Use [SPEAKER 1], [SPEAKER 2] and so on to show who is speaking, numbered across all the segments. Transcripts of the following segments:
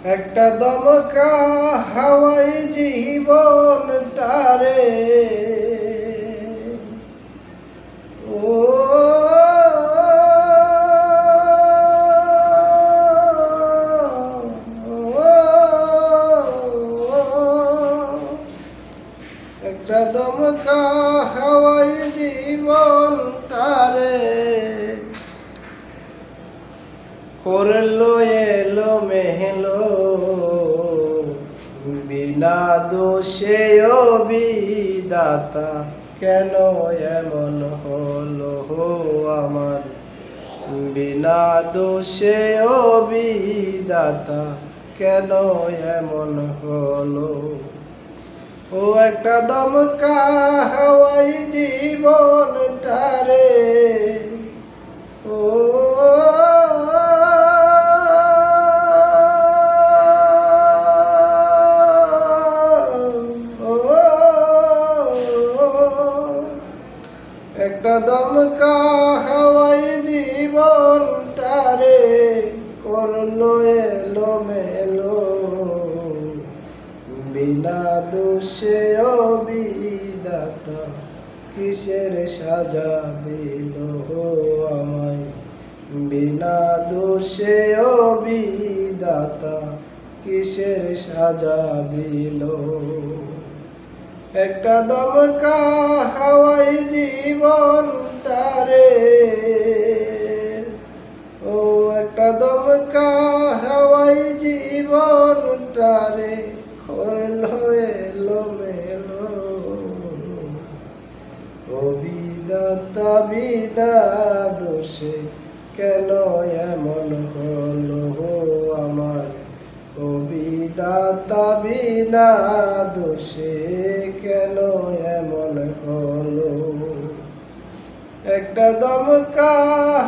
[SPEAKER 1] একটা দমকা হাওয়াই জীবনটারে ও একটা দমকা হাওয়াই জীবনটারে করলো এলো মেহলো বিনা দোষে ও বিধাতা কেন এমন হলো আমার বিনা দোষে ও বিধাতা কেন এমন হলো ও একটা দমকা হাওয়াই জীবনটারে ও একটা দমকা হাওয়াই জীবনটারে করলো এলো মেলো বিনা দোষে ও বিধাতা কিসের সাজা দিল আমায় বিনা দোষে ও বিধাতা কিসের সাজা দিল একটা দমকা হাওয়াই জীবনটারে ও একটা দমকা হাওয়াই জীবনটারে করলো এলো মেলো ও বিধাতা বিনা দোষে কেন এমন হলো আমার ও বিধাতা বিনা দোষে কেন এমন হলো একটা দমকা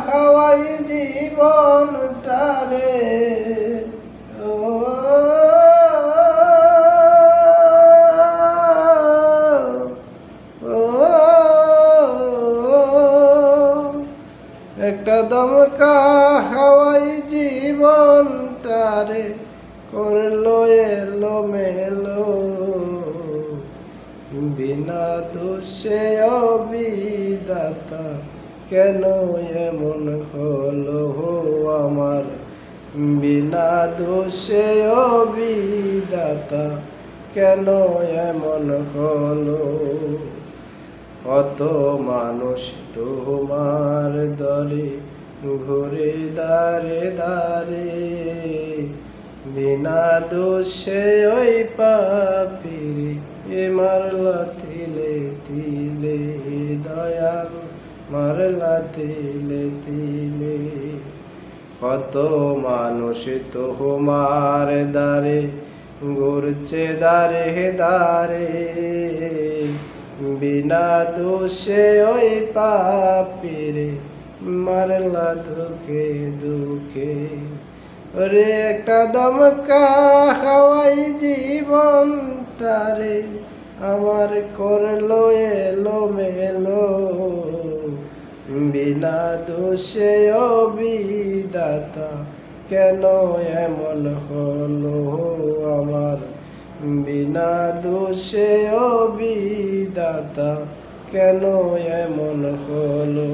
[SPEAKER 1] হাওয়াই জীবনটারে ও একটা দমকা হাওয়াই জীবনটারে করলো এলো মেলো বিনা দোষে ও বিধাতা কেন এমন হলো আমার বিনা দোষে ও বিধাতা কেন এমন হলো কত মানুষ তোমার দরে ঘুরে দাঁড়ে দাঁড়ে বিনা দোষে ওই পাপিরে মারলা তিলে তিলে দয়াল মারলা তিলে তিলে কত মানুষ তোমার দারে ঘুরছে দারে দারে বিনা দোষে ওই পাপিরে মারলা দুঃখে দুঃখে ওরে একটা দমকা হাওয়াই জীবনটারে আমার করলো এলো মেলো বিনা দোষে ও বিধাতা কেন এমন হলো আমার বিনা দোষে ও বিধাতা কেন এমন হলো।